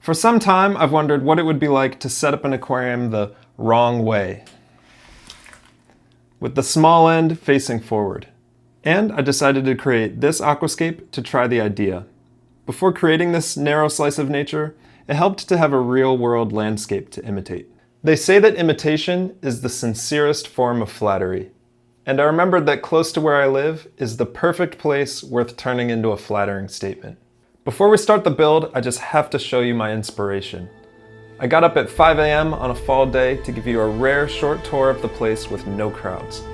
For some time, I've wondered what it would be like to set up an aquarium the wrong way, with the small end facing forward. And I decided to create this aquascape to try the idea. Before creating this narrow slice of nature, it helped to have a real-world landscape to imitate. They say that imitation is the sincerest form of flattery. And I remembered that close to where I live is the perfect place worth turning into a flattering statement. Before we start the build, I just have to show you my inspiration. I got up at 5 a.m. on a fall day to give you a rare short tour of the place with no crowds.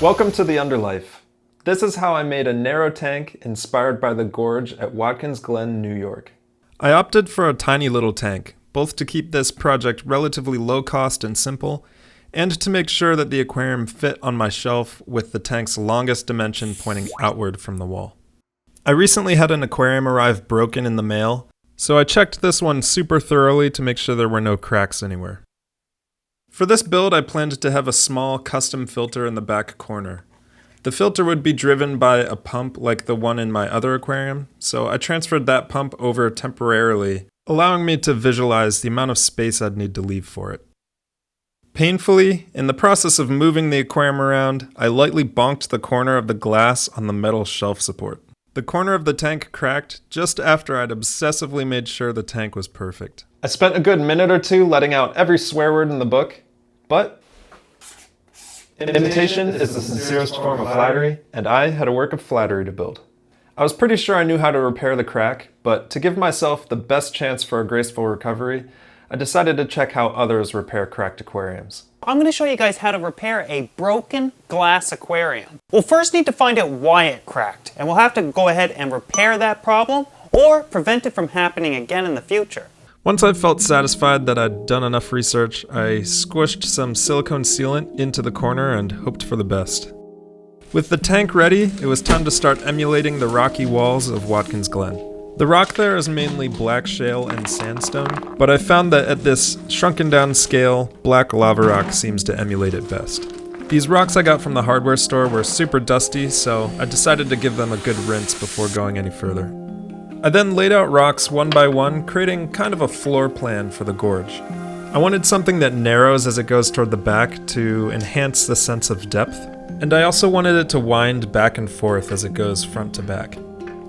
Welcome to the Undr life. This is how I made a narrow tank inspired by the gorge at Watkins Glen, New York. I opted for a tiny little tank, both to keep this project relatively low cost and simple, and to make sure that the aquarium fit on my shelf with the tank's longest dimension pointing outward from the wall. I recently had an aquarium arrive broken in the mail, so I checked this one super thoroughly to make sure there were no cracks anywhere. For this build, I planned to have a small custom filter in the back corner. The filter would be driven by a pump like the one in my other aquarium, so I transferred that pump over temporarily, allowing me to visualize the amount of space I'd need to leave for it. Painfully, in the process of moving the aquarium around, I lightly bonked the corner of the glass on the metal shelf support. The corner of the tank cracked just after I'd obsessively made sure the tank was perfect. I spent a good minute or two letting out every swear word in the book, but imitation is the sincerest form of flattery, and I had a work of flattery to build. I was pretty sure I knew how to repair the crack, but to give myself the best chance for a graceful recovery, I decided to check how others repair cracked aquariums. I'm going to show you guys how to repair a broken glass aquarium. We'll first need to find out why it cracked, and we'll have to go ahead and repair that problem or prevent it from happening again in the future. Once I felt satisfied that I'd done enough research, I squished some silicone sealant into the corner and hoped for the best. With the tank ready, it was time to start emulating the rocky walls of Watkins Glen. The rock there is mainly black shale and sandstone, but I found that at this shrunken down scale, black lava rock seems to emulate it best. These rocks I got from the hardware store were super dusty, so I decided to give them a good rinse before going any further. I then laid out rocks one by one, creating kind of a floor plan for the gorge. I wanted something that narrows as it goes toward the back to enhance the sense of depth, and I also wanted it to wind back and forth as it goes front to back.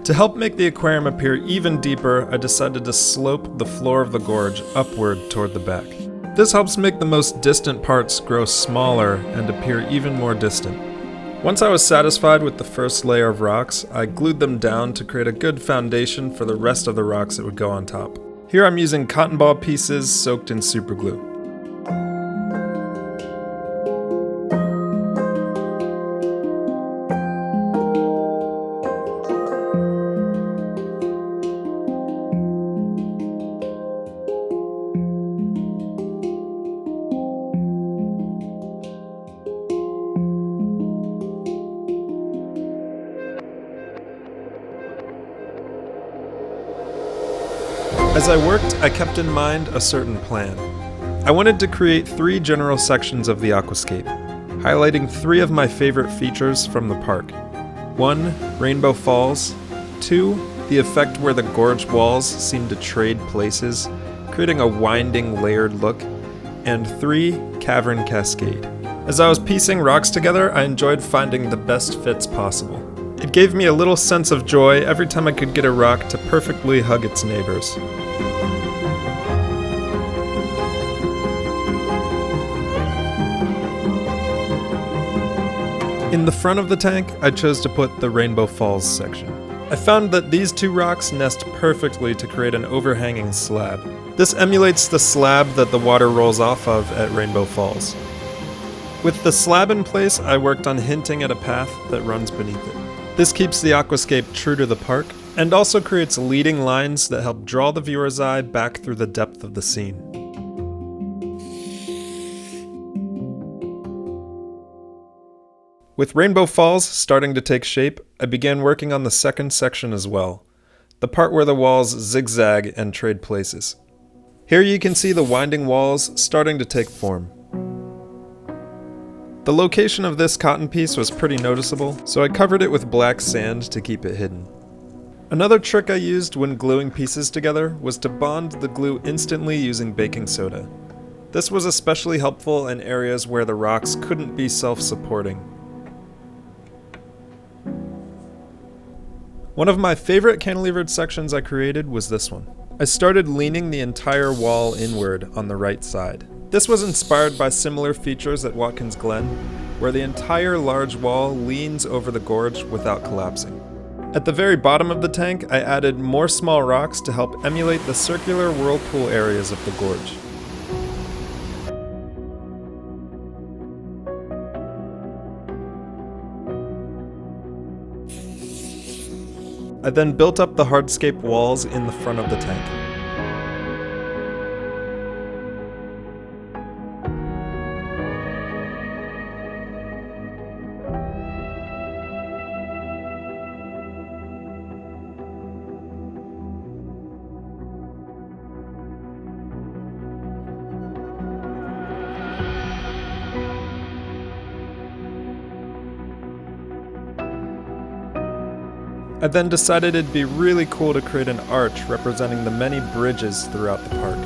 To help make the aquarium appear even deeper, I decided to slope the floor of the gorge upward toward the back. This helps make the most distant parts grow smaller and appear even more distant. Once I was satisfied with the first layer of rocks, I glued them down to create a good foundation for the rest of the rocks that would go on top. Here I'm using cotton ball pieces soaked in superglue. As I worked, I kept in mind a certain plan. I wanted to create 3 general sections of the aquascape, highlighting 3 of my favorite features from the park. 1, Rainbow Falls. 2, the effect where the gorge walls seem to trade places, creating a winding, layered look. And 3, Cavern Cascade. As I was piecing rocks together, I enjoyed finding the best fits possible. It gave me a little sense of joy every time I could get a rock to perfectly hug its neighbors. In the front of the tank, I chose to put the Rainbow Falls section. I found that these two rocks nest perfectly to create an overhanging slab. This emulates the slab that the water rolls off of at Rainbow Falls. With the slab in place, I worked on hinting at a path that runs beneath it. This keeps the aquascape true to the park, and also creates leading lines that help draw the viewer's eye back through the depth of the scene. With Rainbow Falls starting to take shape, I began working on the second section as well, the part where the walls zigzag and trade places. Here you can see the winding walls starting to take form. The location of this cotton piece was pretty noticeable, so I covered it with black sand to keep it hidden. Another trick I used when gluing pieces together was to bond the glue instantly using baking soda. This was especially helpful in areas where the rocks couldn't be self-supporting. One of my favorite cantilevered sections I created was this one. I started leaning the entire wall inward on the right side. This was inspired by similar features at Watkins Glen, where the entire large wall leans over the gorge without collapsing. At the very bottom of the tank, I added more small rocks to help emulate the circular whirlpool areas of the gorge. I then built up the hardscape walls in the front of the tank. I then decided it'd be really cool to create an arch representing the many bridges throughout the park.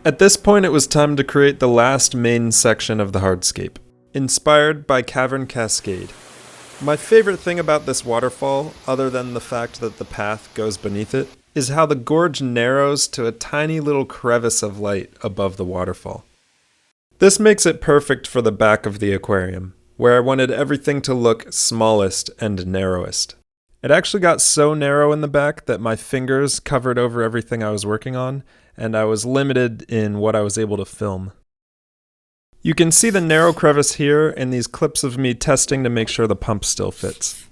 At this point, it was time to create the last main section of the hardscape, inspired by Cavern Cascade. My favorite thing about this waterfall, other than the fact that the path goes beneath it, is how the gorge narrows to a tiny little crevice of light above the waterfall. This makes it perfect for the back of the aquarium, where I wanted everything to look smallest and narrowest. It actually got so narrow in the back that my fingers covered over everything I was working on, and I was limited in what I was able to film. You can see the narrow crevice here in these clips of me testing to make sure the pump still fits.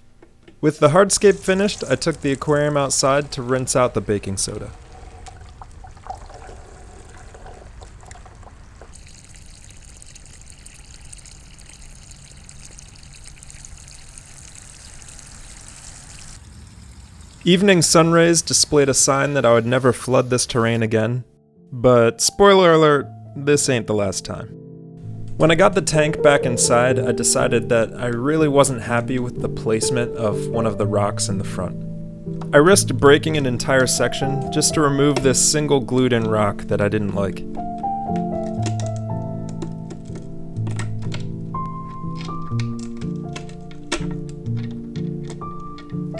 With the hardscape finished, I took the aquarium outside to rinse out the baking soda. Evening sun rays displayed a sign that I would never flood this terrain again, but spoiler alert, this ain't the last time. When I got the tank back inside, I decided that I really wasn't happy with the placement of one of the rocks in the front. I risked breaking an entire section just to remove this single glued-in rock that I didn't like.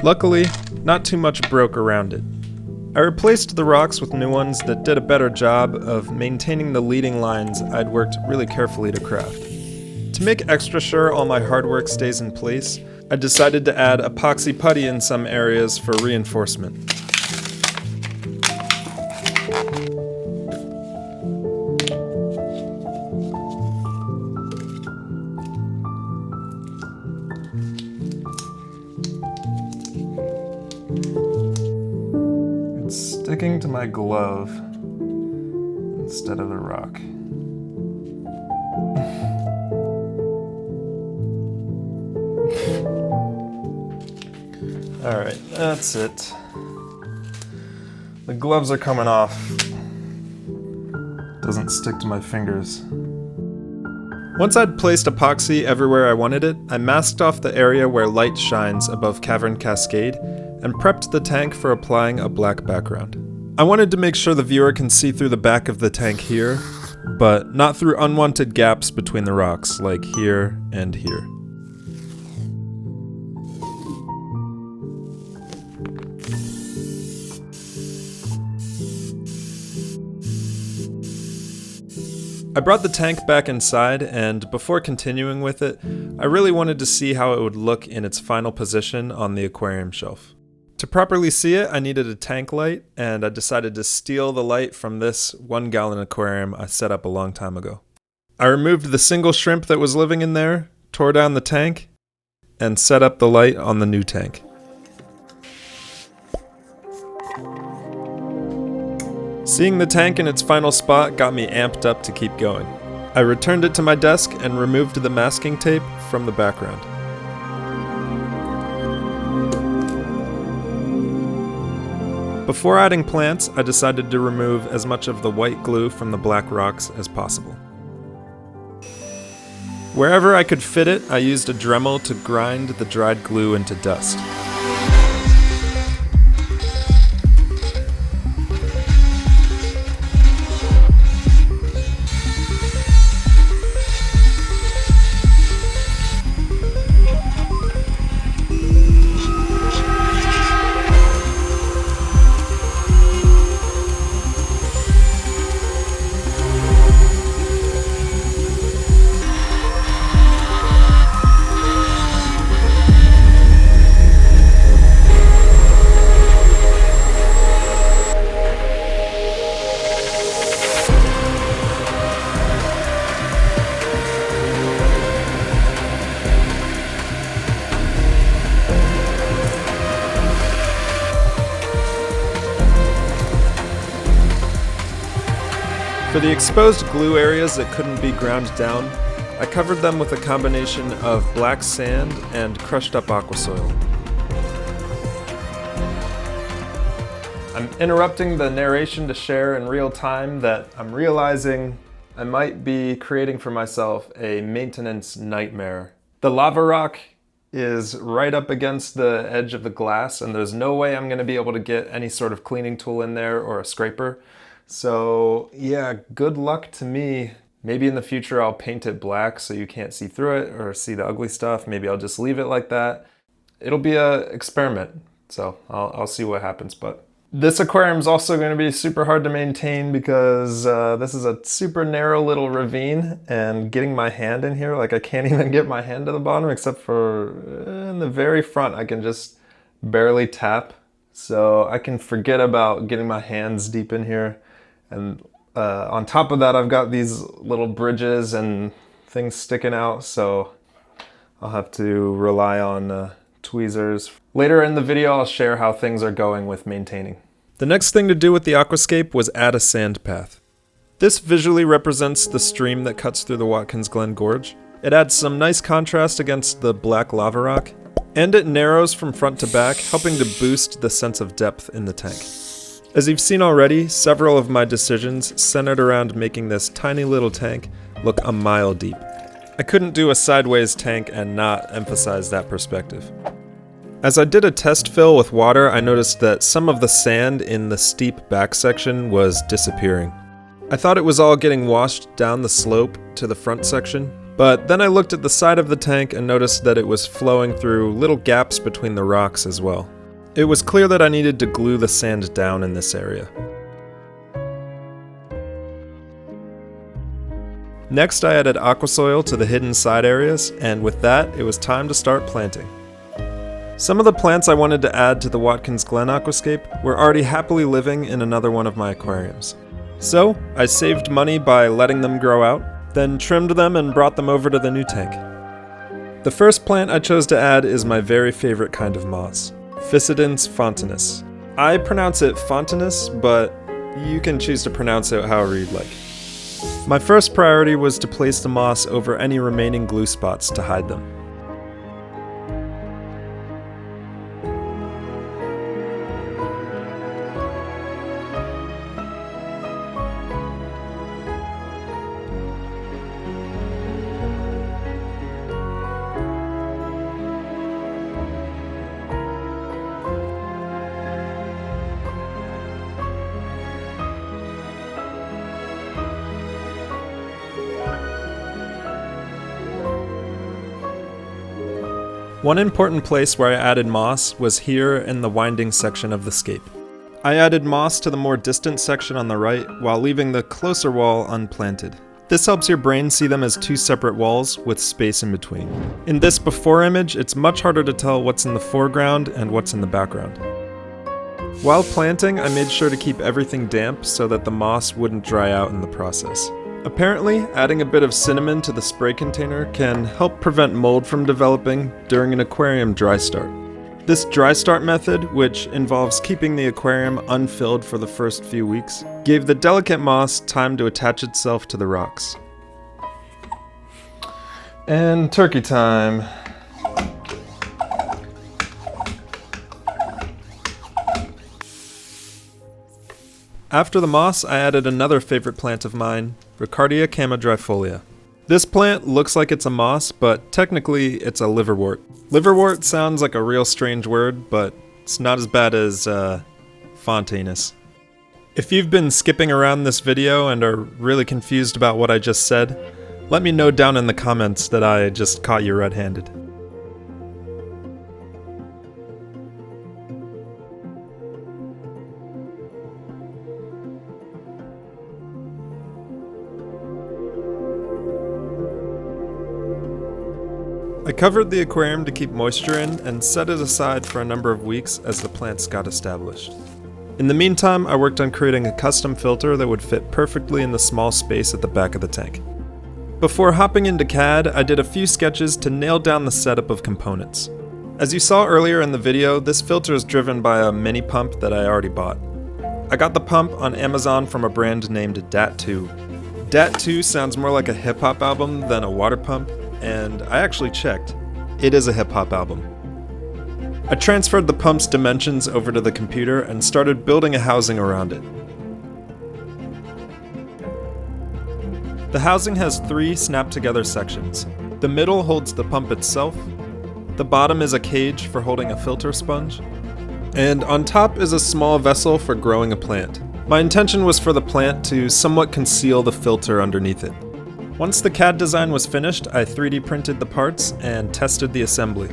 Luckily, not too much broke around it. I replaced the rocks with new ones that did a better job of maintaining the leading lines I'd worked really carefully to craft. To make extra sure all my hard work stays in place, I decided to add epoxy putty in some areas for reinforcement. Sticking to my glove instead of the rock. Alright, that's it. The gloves are coming off. Doesn't stick to my fingers. Once I'd placed epoxy everywhere I wanted it, I masked off the area where light shines above Cavern Cascade and prepped the tank for applying a black background. I wanted to make sure the viewer can see through the back of the tank here, but not through unwanted gaps between the rocks, like here and here. I brought the tank back inside, and before continuing with it, I really wanted to see how it would look in its final position on the aquarium shelf. To properly see it, I needed a tank light, and I decided to steal the light from this 1-gallon aquarium I set up a long time ago. I removed the single shrimp that was living in there, tore down the tank, and set up the light on the new tank. Seeing the tank in its final spot got me amped up to keep going. I returned it to my desk and removed the masking tape from the background. Before adding plants, I decided to remove as much of the white glue from the black rocks as possible. Wherever I could fit it, I used a Dremel to grind the dried glue into dust. For the exposed glue areas that couldn't be ground down, I covered them with a combination of black sand and crushed up aqua soil. I'm interrupting the narration to share in real time that I'm realizing I might be creating for myself a maintenance nightmare. The lava rock is right up against the edge of the glass, and there's no way I'm going to be able to get any sort of cleaning tool in there or a scraper. So yeah, good luck to me. Maybe in the future I'll paint it black so you can't see through it or see the ugly stuff. Maybe I'll just leave it like that. It'll be an experiment, so I'll see what happens. But this aquarium is also going to be super hard to maintain because this is a super narrow little ravine, and getting my hand in here, like I can't even get my hand to the bottom except for in the very front I can just barely tap. So I can forget about getting my hands deep in here. And on top of that, I've got these little bridges and things sticking out, so I'll have to rely on tweezers. Later in the video, I'll share how things are going with maintaining. The next thing to do with the aquascape was add a sand path. This visually represents the stream that cuts through the Watkins Glen gorge. It adds some nice contrast against the black lava rock, and it narrows from front to back, helping to boost the sense of depth in the tank. As you've seen already, several of my decisions centered around making this tiny little tank look a mile deep. I couldn't do a sideways tank and not emphasize that perspective. As I did a test fill with water, I noticed that some of the sand in the steep back section was disappearing. I thought it was all getting washed down the slope to the front section, but then I looked at the side of the tank and noticed that it was flowing through little gaps between the rocks as well. It was clear that I needed to glue the sand down in this area. Next, I added aqua soil to the hidden side areas, and with that, it was time to start planting. Some of the plants I wanted to add to the Watkins Glen aquascape were already happily living in another one of my aquariums. So, I saved money by letting them grow out, then trimmed them and brought them over to the new tank. The first plant I chose to add is my very favorite kind of moss, Physidens fontanus. I pronounce it fontanus, but you can choose to pronounce it however you'd like. My first priority was to place the moss over any remaining glue spots to hide them. One important place where I added moss was here in the winding section of the scape. I added moss to the more distant section on the right while leaving the closer wall unplanted. This helps your brain see them as two separate walls with space in between. In this before image, it's much harder to tell what's in the foreground and what's in the background. While planting, I made sure to keep everything damp so that the moss wouldn't dry out in the process. Apparently, adding a bit of cinnamon to the spray container can help prevent mold from developing during an aquarium dry start. This dry start method, which involves keeping the aquarium unfilled for the first few weeks, gave the delicate moss time to attach itself to the rocks. And turkey time. After the moss, I added another favorite plant of mine, Ricardia camodryfolia. This plant looks like it's a moss, but technically it's a liverwort. Liverwort sounds like a real strange word, but it's not as bad as Fontanus. If you've been skipping around this video and are really confused about what I just said, let me know down in the comments that I just caught you red-handed. I covered the aquarium to keep moisture in and set it aside for a number of weeks as the plants got established. In the meantime, I worked on creating a custom filter that would fit perfectly in the small space at the back of the tank. Before hopping into CAD, I did a few sketches to nail down the setup of components. As you saw earlier in the video, this filter is driven by a mini pump that I already bought. I got the pump on Amazon from a brand named DAT2. DAT2 sounds more like a hip-hop album than a water pump, and I actually checked. It is a hip-hop album. I transferred the pump's dimensions over to the computer and started building a housing around it. The housing has 3 snap-together sections. The middle holds the pump itself, the bottom is a cage for holding a filter sponge, and on top is a small vessel for growing a plant. My intention was for the plant to somewhat conceal the filter underneath it. Once the CAD design was finished, I 3D printed the parts and tested the assembly.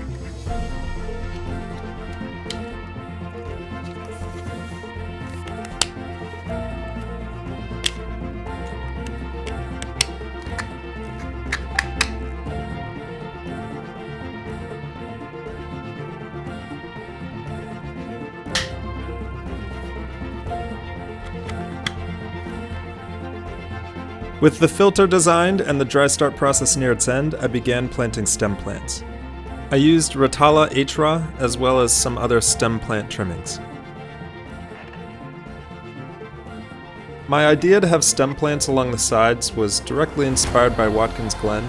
With the filter designed and the dry start process near its end, I began planting stem plants. I used Rotala hra as well as some other stem plant trimmings. My idea to have stem plants along the sides was directly inspired by Watkins Glen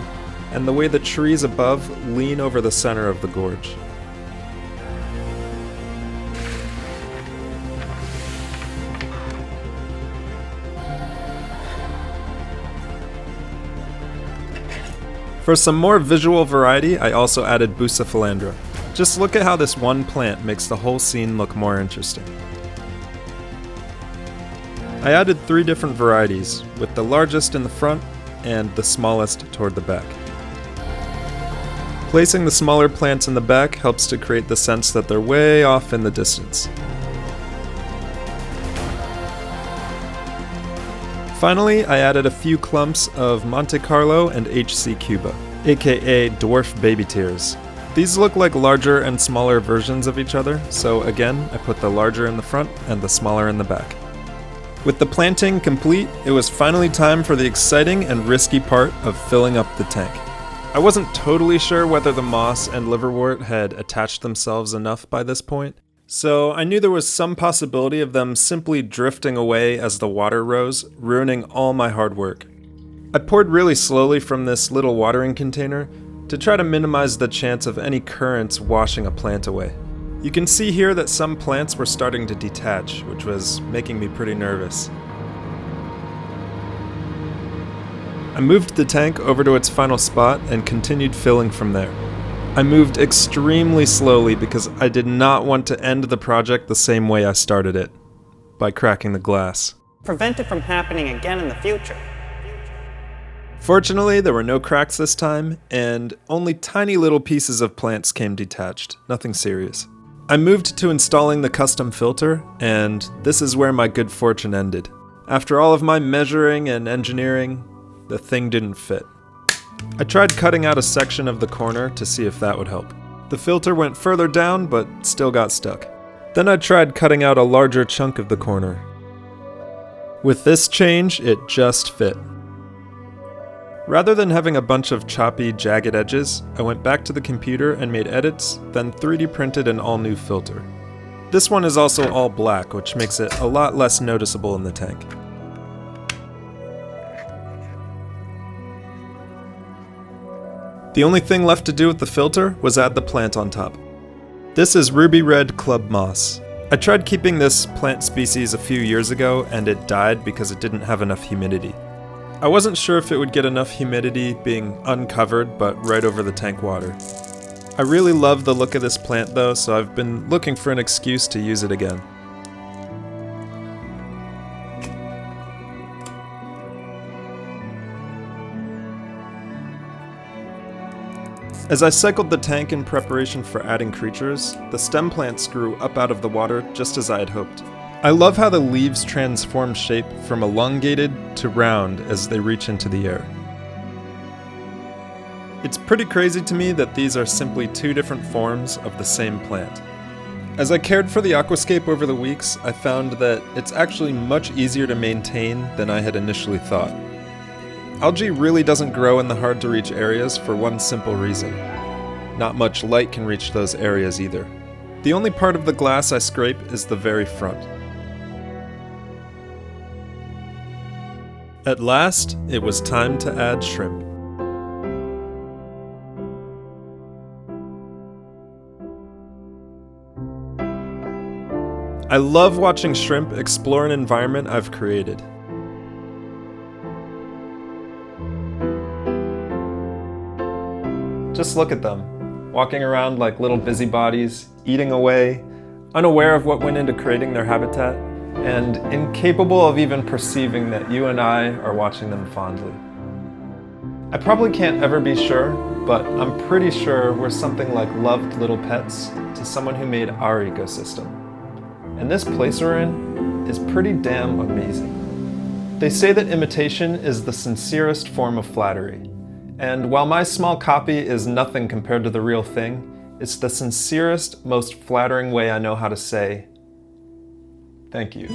and the way the trees above lean over the center of the gorge. For some more visual variety, I also added Bucephalandra. Just look at how this one plant makes the whole scene look more interesting. I added 3 different varieties, with the largest in the front and the smallest toward the back. Placing the smaller plants in the back helps to create the sense that they're way off in the distance. Finally, I added a few clumps of Monte Carlo and HC Cuba, aka dwarf baby tears. These look like larger and smaller versions of each other, so again, I put the larger in the front and the smaller in the back. With the planting complete, it was finally time for the exciting and risky part of filling up the tank. I wasn't totally sure whether the moss and liverwort had attached themselves enough by this point, so I knew there was some possibility of them simply drifting away as the water rose, ruining all my hard work. I poured really slowly from this little watering container to try to minimize the chance of any currents washing a plant away. You can see here that some plants were starting to detach, which was making me pretty nervous. I moved the tank over to its final spot and continued filling from there. I moved extremely slowly because I did not want to end the project the same way I started it, by cracking the glass. Prevent it from happening again in the future. Fortunately, there were no cracks this time, and only tiny little pieces of plants came detached, nothing serious. I moved to installing the custom filter, and this is where my good fortune ended. After all of my measuring and engineering, the thing didn't fit. I tried cutting out a section of the corner to see if that would help. The filter went further down, but still got stuck. Then I tried cutting out a larger chunk of the corner. With this change, it just fit. Rather than having a bunch of choppy, jagged edges, I went back to the computer and made edits, then 3D printed an all-new filter. This one is also all black, which makes it a lot less noticeable in the tank. The only thing left to do with the filter was add the plant on top. This is ruby red club moss. I tried keeping this plant species a few years ago and it died because it didn't have enough humidity. I wasn't sure if it would get enough humidity being uncovered but right over the tank water. I really love the look of this plant though, so I've been looking for an excuse to use it again. As I cycled the tank in preparation for adding creatures, the stem plants grew up out of the water just as I had hoped. I love how the leaves transform shape from elongated to round as they reach into the air. It's pretty crazy to me that these are simply two different forms of the same plant. As I cared for the aquascape over the weeks, I found that it's actually much easier to maintain than I had initially thought. Algae really doesn't grow in the hard-to-reach areas for one simple reason. Not much light can reach those areas either. The only part of the glass I scrape is the very front. At last, it was time to add shrimp. I love watching shrimp explore an environment I've created. Just look at them, walking around like little busybodies, eating away, unaware of what went into creating their habitat, and incapable of even perceiving that you and I are watching them fondly. I probably can't ever be sure, but I'm pretty sure we're something like loved little pets to someone who made our ecosystem. And this place we're in is pretty damn amazing. They say that imitation is the sincerest form of flattery. And while my small copy is nothing compared to the real thing, it's the sincerest, most flattering way I know how to say, thank you.